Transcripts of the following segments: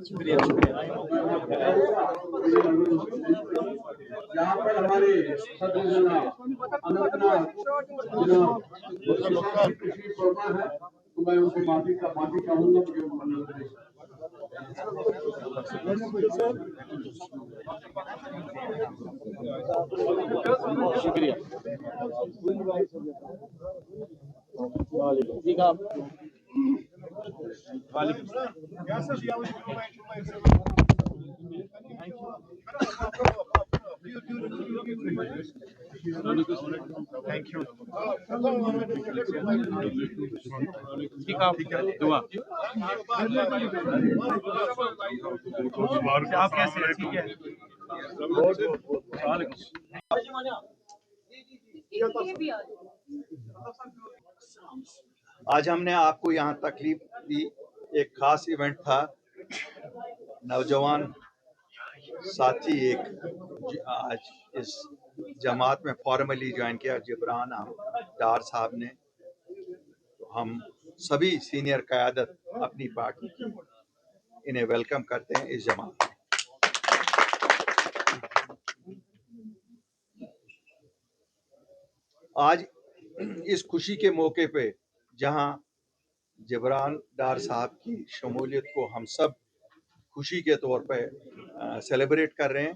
شکریہ. یہاں پر ہمارے صدر جناب اننت ناگ جناب تشریف فرما ہے تو میں ان سے معافی چاہوں گا. شکریہ. آپ کیسے ہیں؟ ٹھیک ہے. آج ہم نے آپ کو یہاں تکلیف دی. ایک خاص ایونٹ تھا. نوجوان ساتھی ایک آج اس جماعت میں فارملی جوائن کیا، جبران ڈار صاحب نے. ہم سبھی سینئر قیادت اپنی پارٹی کی انہیں ویلکم کرتے ہیں اس جماعت میں. آج اس خوشی کے موقع پہ جہاں جبران ڈار صاحب کی شمولیت کو ہم سب خوشی کے طور پہ سیلیبریٹ کر رہے ہیں،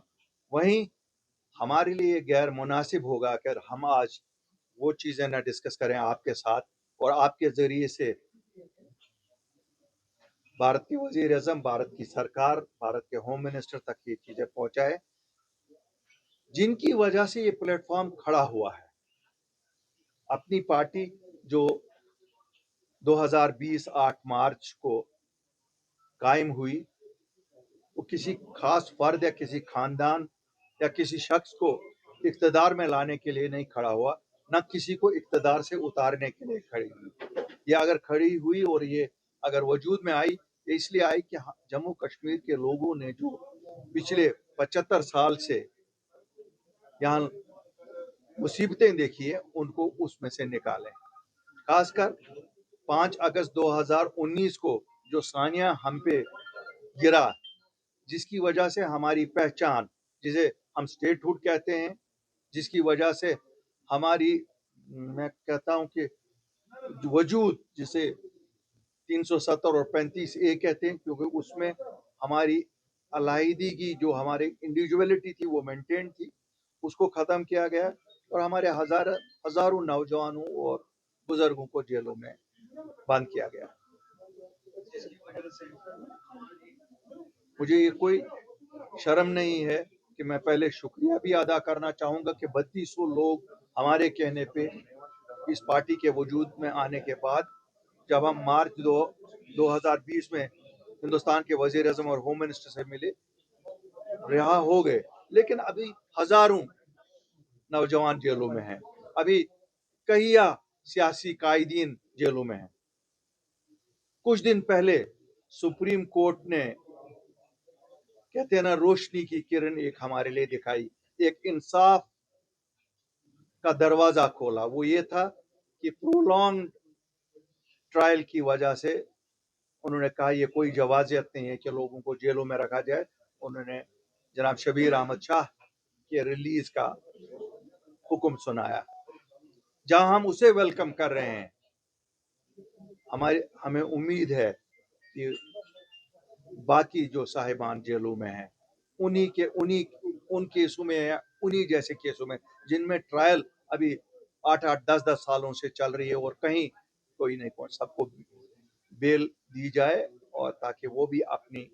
وہیں ہمارے لیے غیر مناسب ہوگا کہ ہم آج وہ چیزیں نہ ڈسکس کریں آپ کے ساتھ اور آپ کے ذریعے سے بھارت کے وزیر اعظم، بھارت کی سرکار، بھارت کے ہوم منسٹر تک یہ چیزیں پہنچائے جن کی وجہ سے یہ پلیٹ فارم کھڑا ہوا ہے. اپنی پارٹی جو 2020 8 مارچ کو قائم ہوئی، وہ کسی خاص فرد یا کسی خاندان یا کسی شخص کو اقتدار میں لانے کے لیے نہیں کھڑا ہوا، نہ کسی کو اقتدار سے اتارنے کے لیے کھڑی ہوئی. یہ اگر کھڑی ہوئی اور یہ اگر وجود میں آئی، یہ اس لیے آئی کہ جموں کشمیر کے لوگوں نے جو پچھلے 75 سال سے یہاں مصیبتیں دیکھی ہیں ان کو اس میں سے نکالیں. خاص کر 5 اگست 2019 کو جو ثانیہ ہم پہ گرا، جس کی وجہ سے ہماری پہچان، جسے ہم اسٹیٹ ہوڈ کہتے ہیں، جس کی وجہ سے ہماری، میں کہتا ہوں کہ وجود، جسے 370 اور 35A کہتے ہیں، کیونکہ اس میں ہماری علیحدگی جو ہماری انڈیویجولیٹی تھی وہ مینٹین تھی، اس کو ختم کیا گیا اور ہمارے ہزاروں نوجوانوں اور بزرگوں کو جیلوں میں بند کیا گیا. مجھے یہ کوئی شرم نہیں ہے کہ میں پہلے شکریہ بھی ادا کرنا چاہوں گا کہ 3200 لوگ ہمارے کہنے پہ اس پارٹی کے وجود میں آنے کے بعد، جب ہم مارچ 2020 میں ہندوستان کے وزیر اعظم اور ہوم منسٹر سے ملے، رہا ہو گئے، لیکن ابھی ہزاروں نوجوان جیلوں میں ہیں، ابھی کئی سیاسی قائدین جیلوں میں ہیں. کچھ دن پہلے سپریم کورٹ نے، کہتے ہیں نا، روشنی کی کرن ایک ہمارے لیے دکھائی، ایک انصاف کا دروازہ کھولا. وہ یہ تھا کہ پرولونگ ٹرائل کی وجہ سے انہوں نے کہا یہ کوئی جوازیت نہیں ہے کہ لوگوں کو جیلوں میں رکھا جائے. انہوں نے جناب شبیر احمد شاہ کے ریلیز کا حکم سنایا. جہاں ہم اسے ویلکم کر رہے ہیں، ہمیں امید ہے کہ باقی جو صاحبان جیلوں میں ہیں ان کیسوں میں یا انہی جیسے کیسوں میں جن میں ٹرائل ابھی 8-10 سالوں سے چل رہی ہے اور کہیں کوئی نہیں پہنچ، سب کو بیل دی جائے اور تاکہ وہ بھی اپنی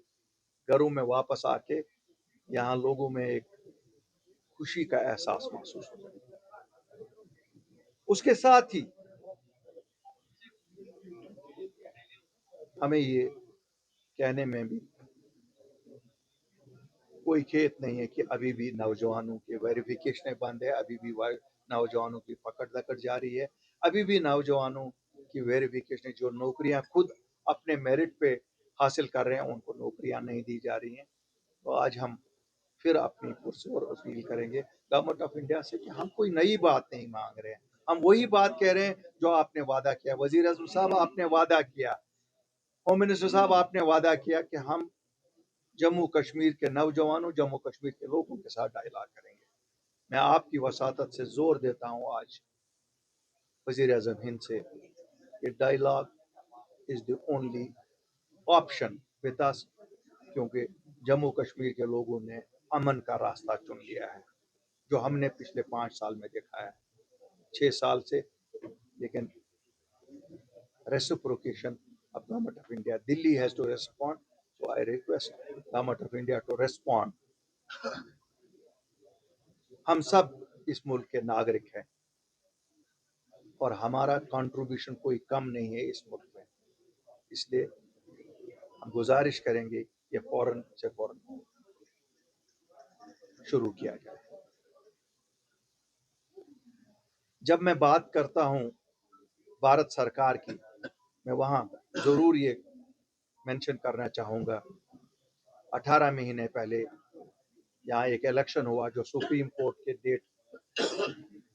घरों में वापस आके यहाँ लोगों में एक खुशी का एहसास महसूस होता है। उसके साथ ही हमें ये कहने में भी कोई खेत नहीं है कि अभी भी नौजवानों की वेरिफिकेशन बंद है, अभी भी नौजवानों की पकड़ दकड़ जारी है, अभी भी नौजवानों की वेरिफिकेशन जो नौकरियां खुद अपने मेरिट पे हासिल कर रहे हैं उनको नौकरियां नहीं दी जा रही हैं। तो आज हम फिर अपनी पुरजोर अपील करेंगे गवर्नमेंट ऑफ इंडिया से कि हम कोई नई बात नहीं मांग रहे हैं, हम वही बात कह रहे हैं जो आपने वादा किया। वजीर आज़म साहब आपने वादा किया, होम मिनिस्टर साहब आपने वादा किया कि हम जम्मू कश्मीर के नौजवानों, जम्मू कश्मीर के लोगों के साथ डायलॉग करेंगे। मैं आपकी वसातत से जोर देता हूं आज वजीर आज़म हिंद से कि dialogue is the only option with us, क्योंकि जम्मू कश्मीर के लोगों ने अमन का रास्ता चुन लिया है, जो हमने पिछले 5 साल में देखा है, 6 साल से। लेकिन reciprocation of government of India, Delhi has to respond, so I request government of India to respond. हम सब इस मुल्क के नागरिक हैं और हमारा कंट्रीब्यूशन कोई कम नहीं है इस मुल्क में, इसलिए हम गुजारिश करेंगे ये फौरन से फौरन शुरू किया जाए। जब मैं बात करता हूं भारत सरकार की, मैं वहां जरूर ये मेंशन करना चाहूंगा, 18 महीने पहले यहाँ एक इलेक्शन हुआ जो सुप्रीम कोर्ट के डेट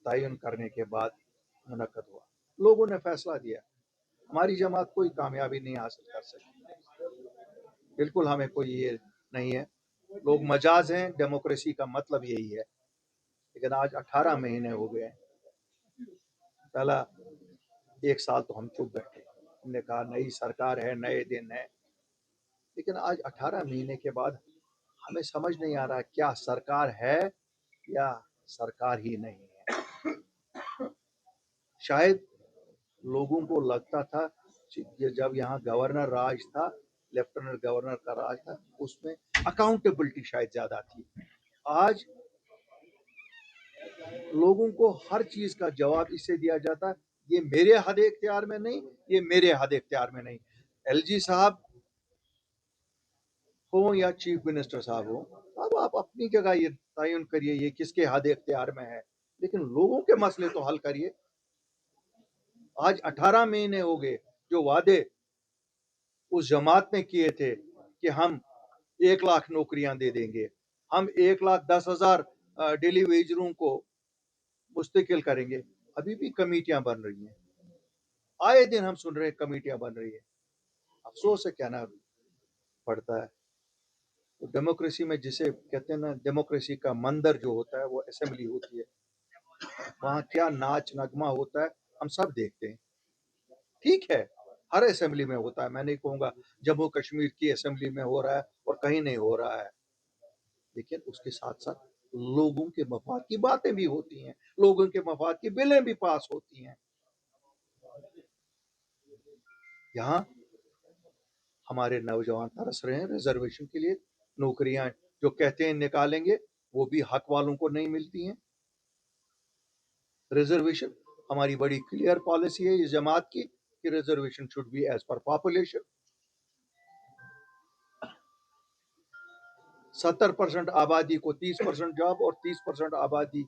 तयन करने के बाद मुनक्कद हुआ। लोगों ने फैसला दिया हमारी जमात कोई कामयाबी नहीं हासिल कर सकती। बिल्कुल हमें कोई ये नहीं है, लोग मजाज हैं, डेमोक्रेसी का मतलब यही है। लेकिन आज 18 महीने हो गए, पहला 1 साल तो हम चुप बैठे, हमने कहा नई सरकार है, नए दिन है। लेकिन आज 18 महीने के बाद हमें समझ नहीं आ रहा क्या सरकार है या सरकार ही नहीं है। शायद लोगों को लगता था कि जब यहाँ गवर्नर राज था, लेफ्टिनेंट गवर्नर का राज था, उसमें अकाउंटेबिलिटी शायद ज्यादा थी। आज लोगों को हर चीज का जवाब इससे दिया जाता है ये मेरे हद इख्तियार में नहीं, ये मेरे हद इख्तियार में नहीं। एलजी साहब हो या चीफ मिनिस्टर साहब हो, अब आप अपनी जगह ये तयन करिए ये किसके हद इख्तियार में है, लेकिन लोगों के मसले तो हल करिए। आज 18 महीने हो गए, जो वादे उस जमात ने किए थे कि हम 1 लाख नौकरियां दे देंगे, हम 1,10,000 डेली वेजरों को मुस्तकिल करेंगे, अभी भी कमेटियां बन रही हैं। आए दिन हम सुन रहे हैं कमेटियां बन रही है। अफसोस है कहना पड़ता है। तो डेमोक्रेसी में जिसे कहते हैं ना, डेमोक्रेसी का मंदिर जो होता है वो असेंबली होती है, वहाँ क्या नाच नगमा होता है हम सब देखते हैं। ठीक है, हर असेंबली में होता है, मैं नहीं कहूँगा जम्मू कश्मीर की असेंबली में हो रहा है और कहीं नहीं हो रहा है, लेकिन उसके साथ साथ लोगों के मफाद की बातें भी होती हैं, लोगों के मफाद की बिलें भी पास होती हैं। यहाँ हमारे नौजवान तरस रहे हैं रिजर्वेशन के लिए, नौकरियां जो कहते हैं निकालेंगे वो भी हक वालों को नहीं मिलती हैं। रिजर्वेशन हमारी बड़ी क्लियर पॉलिसी है इस जमात की कि reservation should be as per population. 70% आबादी को 30% जॉब और 30% आबादी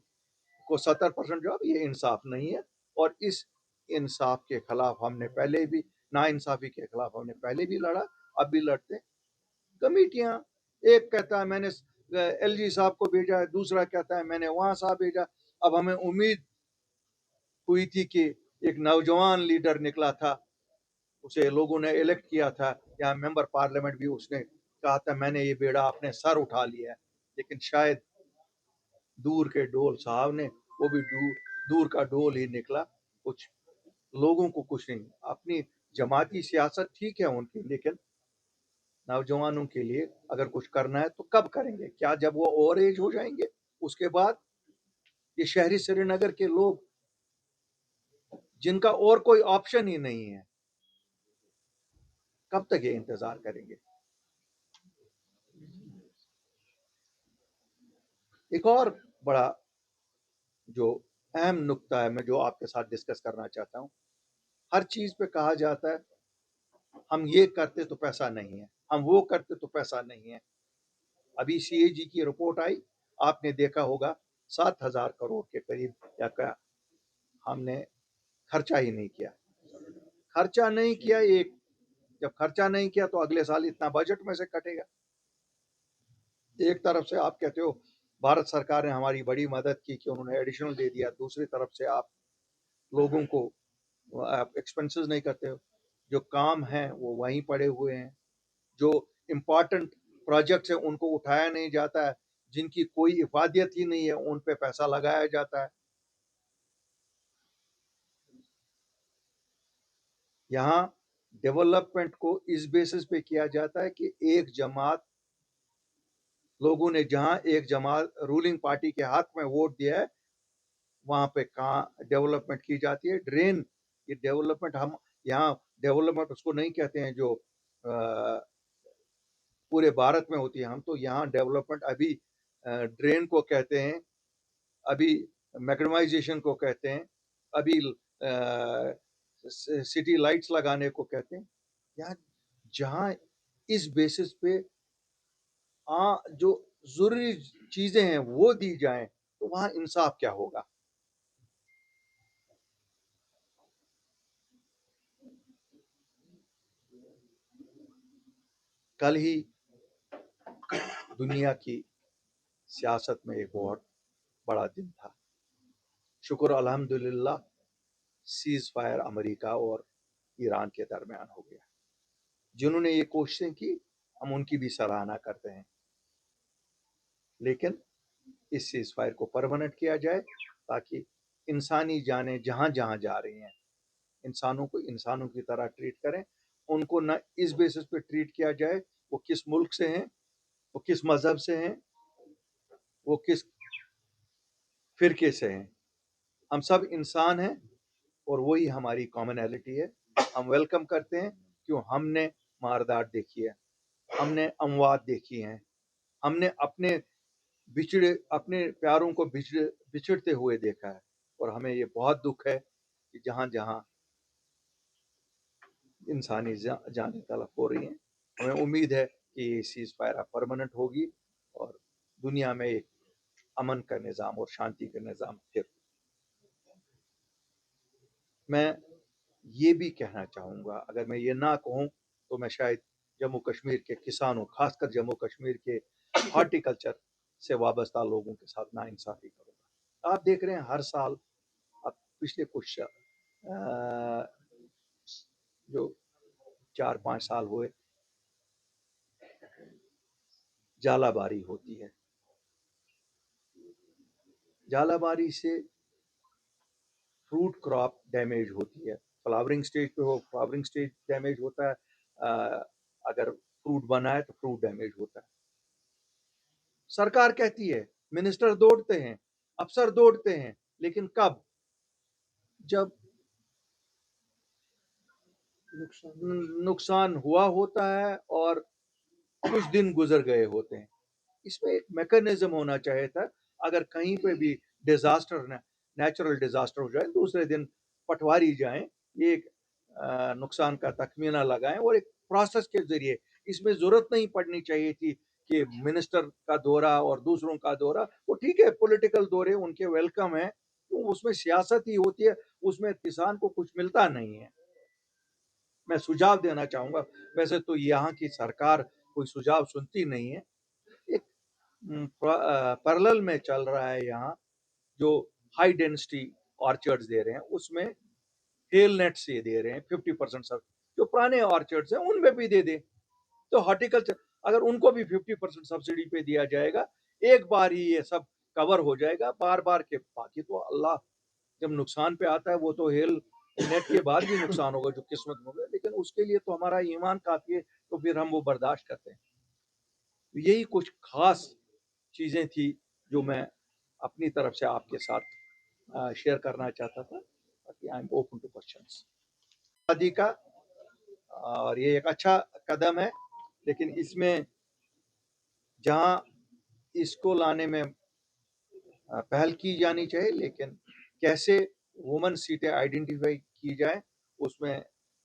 को 70% जॉब, ये इंसाफ नहीं है। और इस इंसाफ के खिलाफ हमने पहले भी, नाइंसाफी के खिलाफ हमने पहले भी लड़ा, अब भी लड़ते। कमेटियां, एक कहता है मैंने एलजी साहब को भेजा है, दूसरा कहता है मैंने वहां साहब भेजा। अब हमें उम्मीद हुई थी कि एक नौजवान लीडर निकला था, उसे लोगों ने इलेक्ट किया था, यहाँ मेंबर पार्लियामेंट भी, उसने कहा था मैंने ये बेड़ा अपने सर उठा लिया है। लेकिन शायद दूर के डोल साहब ने, वो भी दूर का डोल ही निकला, कुछ लोगों को कुछ नहीं। अपनी जमाती सियासत ठीक है उनकी, लेकिन नौजवानों के लिए अगर कुछ करना है तो कब करेंगे? क्या जब वो ओवर एज हो जाएंगे उसके बाद? ये शहरी श्रीनगर के लोग जिनका और कोई ऑप्शन ही नहीं है, कब तक ये इंतजार करेंगे? एक और बड़ा जो अहम नुक्ता है, मैं जो आपके साथ डिस्कस करना चाहता हूँ, हर चीज़ पे कहा जाता है हम ये करते तो पैसा नहीं है, हम वो करते तो पैसा नहीं है। अभी CAG की रिपोर्ट आई, आपने देखा होगा 7,000 करोड़ के करीब या क्या हमने खर्चा ही नहीं किया। खर्चा नहीं किया, एक जब खर्चा नहीं किया तो अगले साल इतना बजट में से कटेगा। एक तरफ से आप कहते हो भारत सरकार ने हमारी बड़ी मदद की कि उन्होंने एडिशनल दे दिया, दूसरी तरफ से आप लोगों को आप एक्सपेंसेस नहीं करते हो। जो काम है वो वहीं पड़े हुए हैं, जो इम्पोर्टेंट प्रोजेक्ट्स हैं उनको उठाया नहीं जाता है, जिनकी कोई इफादियत ही नहीं है उन पे पैसा लगाया जाता है। यहाँ डेवलपमेंट को इस बेसिस पे किया जाता है कि एक जमात लोगों ने जहां एक जमात रूलिंग पार्टी के हक में वोट दिया है वहां पे कहाँ डेवलपमेंट की जाती है। ड्रेन ये डेवलपमेंट हम यहाँ डेवलपमेंट उसको नहीं कहते हैं जो पूरे भारत में होती है, हम तो यहाँ डेवलपमेंट अभी ड्रेन को कहते हैं, अभी मैग्नेटाइजेशन को कहते हैं, अभी सिटी लाइट्स लगाने को कहते हैं। यहाँ जहाँ इस बेसिस पे जो जरूरी चीजें हैं वो दी जाएं तो वहां इंसाफ क्या होगा। कल ही दुनिया की सियासत में एक बहुत बड़ा दिन था। शुक्र अल्हम्दुलिल्लाह सीज फायर अमेरिका और ईरान के दरमियान हो गया। जिन्होंने ये कोशिशें की हम उनकी भी सराहना करते हैं, लेकिन इस सीज फायर को परमानेंट किया जाए ताकि इंसानी जानें जहां जहां जा रही हैं इंसानों को इंसानों की तरह ट्रीट करें। उनको न इस बेसिस पे ट्रीट किया जाए वो किस मुल्क से हैं, वो किस मजहब से हैं, वो किस फिरके से हैं। हम सब इंसान हैं और वही हमारी कॉमनैलिटी है। हम वेलकम करते हैं क्यों हमने मारदाट देखी है, हमने अमवात देखी हैं, हमने अपने प्यारों को बिछड़ते हुए देखा है और हमें ये बहुत दुख है कि जहाँ जहाँ इंसानी जानें तलफ हो रही हैं। हमें उम्मीद है कि ये सीज फायर अब परमानेंट होगी और दुनिया में एक अमन का निज़ाम और शांति का निज़ाम फिर। मैं ये भी कहना चाहूँगा, अगर मैं ये ना कहूँ तो मैं शायद जम्मू कश्मीर के किसानों, खासकर जम्मू कश्मीर के हॉर्टिकल्चर से वाबस्ता लोगों के साथ नाइंसाफ़ी करूँगा। आप देख रहे हैं हर साल, अब पिछले कुछ जो 4-5 साल हुए जालाबारी होती है। जालाबारी से फ्रूट क्रॉप डैमेज होती है। फ्लावरिंग स्टेज पे हो, फ्लावरिंग स्टेज डैमेज होता है, अगर फ्रूट बना है तो फ्रूट डैमेज होता है। सरकार कहती है, मिनिस्टर दौड़ते हैं, अफसर दौड़ते हैं, लेकिन कब? जब नुकसान हुआ होता है और कुछ दिन गुजर गए होते हैं। इसमें एक मैकेनिज्म होना चाहिए था। अगर कहीं पे भी डिजास्टर नेचुरल डिजास्टर हो जाए, दूसरे दिन पटवारी जाएं, ये एक नुकसान का तखमीना लगाएं और एक प्रोसेस के जरिए। इसमें जरूरत नहीं पड़नी चाहिए थी कि मिनिस्टर का दौरा और दूसरों का दौरा। वो ठीक है, पॉलिटिकल दौरे उनके वेलकम है, तो उसमें सियासत ही होती है, उसमें किसान को कुछ मिलता नहीं है। मैं सुझाव देना चाहूंगा, वैसे तो यहाँ की सरकार कोई सुझाव सुनती नहीं है। एक पैरेलल में चल रहा है यहाँ जो हाई डेंसिटी ऑर्चर्ड्स दे रहे हैं, उसमें हेल नेट से दे रहे हैं 50% सब। जो पुराने ऑर्चर्ड्स हैं उनमें भी दे दें तो हॉर्टिकल्चर, अगर उनको भी 50% सब्सिडी पे दिया जाएगा, एक बार ही ये सब कवर हो जाएगा। बार बार के बाकी तो अल्लाह जब नुकसान पे आता है वो तो हेल नेट के बाद भी नुकसान होगा जो किस्मत में होगा, लेकिन उसके लिए तो हमारा ईमान काफी है, तो फिर हम वो बर्दाश्त करते हैं। यही कुछ खास चीजें थी जो मैं अपनी तरफ से आपके साथ शेयर करना चाहता था। बाकी I am open two questions. शादी का, और ये एक अच्छा कदम है, लेकिन इसमें जहां इसको लाने में पहल की जानी चाहिए, लेकिन कैसे वुमेन सीटें आइडेंटिफाई की जाए उसमें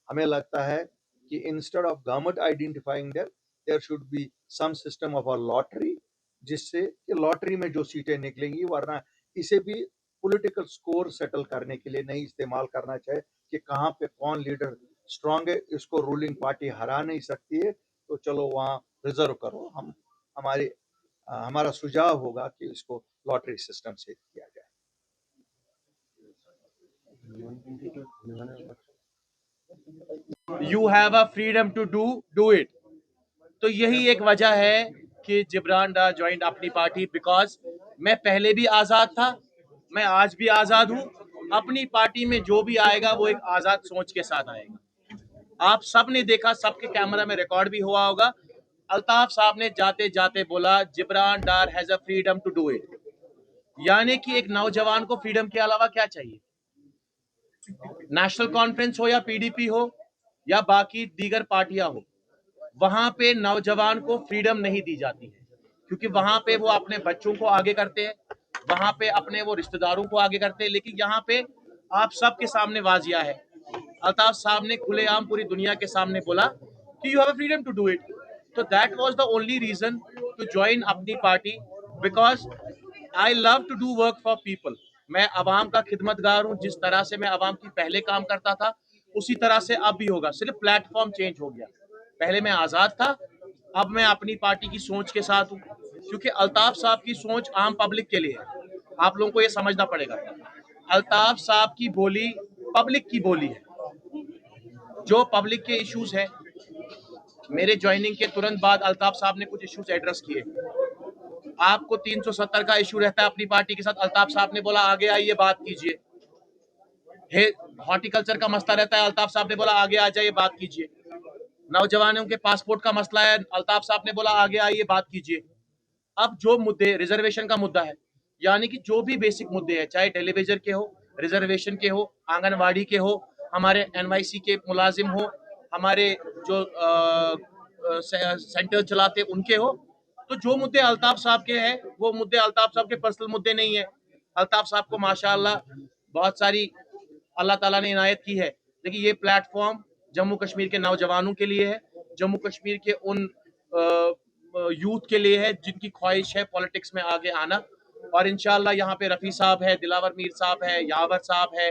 हमें लगता है कि instead of government identifying there should be some system of a lottery, जिससे कि लॉटरी में जो सीटें निकलेंगी, वरना इसे भी पॉलिटिकल स्कोर सेटल करने के लिए नहीं इस्तेमाल करना चाहिए कि कहाँ पे कौन लीडर स्ट्रांग है, इसको रूलिंग पार्टी हरा नहीं सकती है, तो चलो वहाँ रिजर्व करो। हमारा सुझाव होगा कि इसको लॉटरी सिस्टम से किया जाए। You have a freedom to do it. तो यही एक वजह है कि जिब्रान डार ज्वाइंड अपनी पार्टी, बिकॉज मैं पहले भी आज़ाद था, मैं आज भी आज़ाद हूँ। अपनी पार्टी में जो भी आएगा वो एक आज़ाद सोच के साथ आएगा। आप सब ने देखा, सबके कैमरा में रिकॉर्ड भी हुआ होगा, अल्ताफ साहब ने जाते जाते बोला Jibran Dar has a freedom to do it. यानी कि एक नौजवान को फ्रीडम के अलावा क्या चाहिए? नेशनल कॉन्फ्रेंस हो या पीडीपी हो या बाकी दीगर पार्टियां हो, वहां पे नौजवान को फ्रीडम नहीं दी जाती है, क्योंकि वहां पे वो अपने बच्चों को आगे करते हैं, वहां पे अपने वो रिश्तेदारों को आगे करते हैं। लेकिन यहाँ पे आप सबके सामने वाजिया है, अल्ताफ साहब ने खुलेआम पूरी दुनिया के सामने बोला कि you have a freedom to do it. तो that was the only reason to join अपनी पार्टी, because I love to do work for people. मैं अवाम का खिदमतगार हूँ। जिस तरह से मैं अवाम की पहले काम करता था उसी तरह से अब भी होगा, सिर्फ प्लेटफॉर्म चेंज हो गया। पहले मैं आज़ाद था, अब मैं अपनी पार्टी की सोच के साथ हूँ, क्योंकि अल्ताफ साहब की सोच आम पब्लिक के लिए है। आप लोगों को ये समझना पड़ेगा, अल्ताफ साहब की बोली पब्लिक की बोली है। जो पब्लिक के इश्यूज है, मेरे ज्वाइनिंग के तुरंत बाद अल्ताफ साहब ने कुछ इश्यूज एड्रेस किए। आपको 370 का इशू रहता है अपनी पार्टी के साथ, अल्ताफ साहब ने बोला आगे आइए बात कीजिए। हॉर्टिकल्चर का मसला रहता है, अल्ताफ साहब ने बोला आगे आ जाइए बात कीजिए। नौजवानों के पासपोर्ट का मसला है, अल्ताफ साहब ने बोला आगे आइए बात कीजिए। अब जो मुद्दे, रिजर्वेशन का मुद्दा है, यानी कि जो भी बेसिक मुद्दे हैं, चाहे टेलीविजन के हो, रिजर्वेशन के हो, आंगनवाड़ी के हो, हमारे एनवाईसी के मुलाजिम हो, हमारे जो सेंटर चलाते उनके हो, तो जो मुद्दे अल्ताफ साहब के हैं वो मुद्दे अल्ताफ साहब के पर्सनल मुद्दे नहीं है। अल्ताफ साहब को माशाअल्लाह बहुत सारी अल्लाह ताला ने इनायत की है, लेकिन ये प्लेटफॉर्म जम्मू कश्मीर के नौजवानों के लिए है, जम्मू कश्मीर के उन यूथ के लिए है जिनकी ख्वाहिश है पॉलिटिक्स में आगे आना। और इंशाल्लाह यहाँ पे रफ़ी साहब है, दिलावर मीर साहब है, यावर साहब है,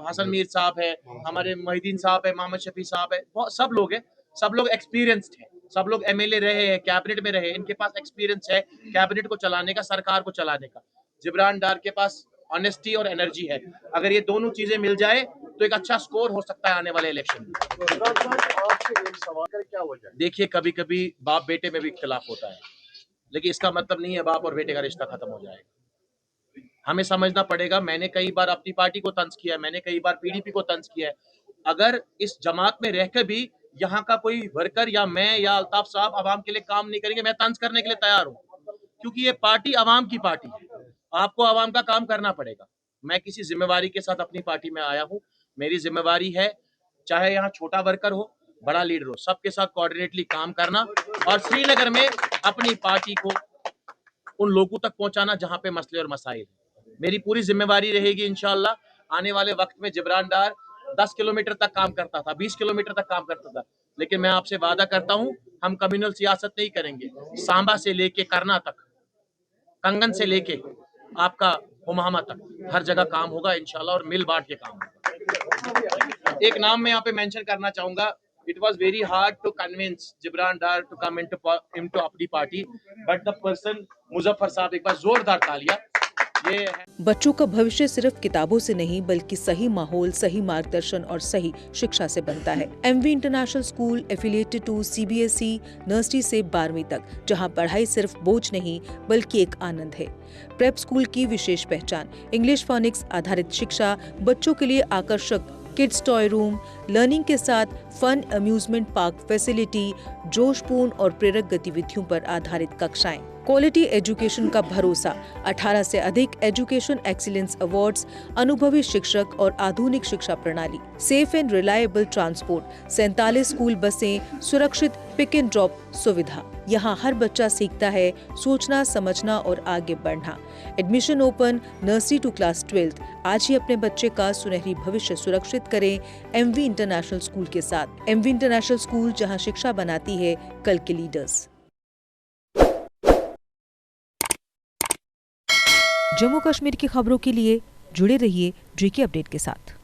हसन मीर साहब है, हमारे मोहिद्दीन साहब है, मोहम्मद शफी साहब है, बहुत सब लोग हैं, सब लोग एक्सपीरियंस्ड हैं, सब लोग एमएलए रहे हैं, कैबिनेट में रहे, इनके पास एक्सपीरियंस है कैबिनेट को चलाने का, सरकार को चलाने का। जिब्रान डार के पास ऑनेस्टी और एनर्जी है। अगर ये दोनों चीजें मिल जाए तो एक अच्छा स्कोर हो सकता है आने वाले इलेक्शन में। देखिए, कभी कभी बाप बेटे में भी इख्तिलाफ होता है, लेकिन इसका मतलब नहीं है बाप और बेटे का रिश्ता खत्म हो जाएगा। हमें समझना पड़ेगा। मैंने कई बार अपनी पार्टी को तंज किया है, मैंने कई बार पीडीपी को तंज किया है। अगर इस जमात में रहकर भी यहाँ का कोई वर्कर या मैं या अल्ताफ साहब आवाम के लिए काम नहीं करेंगे, मैं तंज करने के लिए तैयार हूँ, क्योंकि ये पार्टी आवाम की पार्टी है। आपको आवाम का काम करना पड़ेगा। मैं किसी जिम्मेवारी के साथ अपनी पार्टी में आया हूँ। मेरी जिम्मेवारी है, चाहे यहाँ छोटा वर्कर हो, बड़ा लीडर हो, सबके साथ कोऑर्डिनेटली काम करना और श्रीनगर में अपनी पार्टी को उन लोगों तक पहुंचाना जहां पे मसले और मसाइल। मेरी पूरी जिम्मेवारी रहेगी इंशाल्लाह। आने वाले वक्त में जिब्रान डार 10 किलोमीटर तक काम करता था, 20 किलोमीटर तक काम करता था, लेकिन मैं आपसे वादा करता हूं हम कम्युनल सियासत नहीं करेंगे। सांबा से लेके करना तक, कंगन से लेके आपका हुमामा तक हर जगह काम होगा इंशाल्लाह, और मिल बांट के काम होगा। एक नाम मैं यहाँ पे मेंशन करना चाहूंगा। It was very hard to convince Jibran Dar to come into अपनी party, but the person Muzaffar साहब, एक बार जोरदार तालियां। ये है। बच्चों का भविष्य सिर्फ किताबों से नहीं बल्कि सही माहौल, सही मार्गदर्शन और सही शिक्षा से बनता है। M V international school affiliated to CBSE nursery से 12वीं तक, जहां पढ़ाई सिर्फ बोझ नहीं बल्कि एक आनंद है। प्रेप स्कूल की विशेष पहचान इंग्लिश फोनिक्स आधारित शिक्षा, बच्चों के लिए आकर्षक किड्स टॉय रूम, लर्निंग के साथ फन अम्यूजमेंट पार्क फैसिलिटी, जोशपूर्ण और प्रेरक गतिविधियों पर आधारित कक्षाएं। क्वालिटी एजुकेशन का भरोसा, 18 से अधिक एजुकेशन एक्सीलेंस अवार्ड्स, अनुभवी शिक्षक और आधुनिक शिक्षा प्रणाली, safe and reliable transport, 47 school बसें, सुरक्षित पिक एंड ड्रॉप सुविधा। यहाँ हर बच्चा सीखता है सोचना, समझना और आगे बढ़ना। Admission open nursery to class 12। आज ही अपने बच्चे का सुनहरी भविष्य सुरक्षित करें एमवी इंटरनेशनल स्कूल के साथ। एमवी इंटरनेशनल स्कूल, जहाँ शिक्षा बनाती है कल के लीडर्स। जम्मू कश्मीर की खबरों के लिए जुड़े रहिए JK अपडेट के साथ।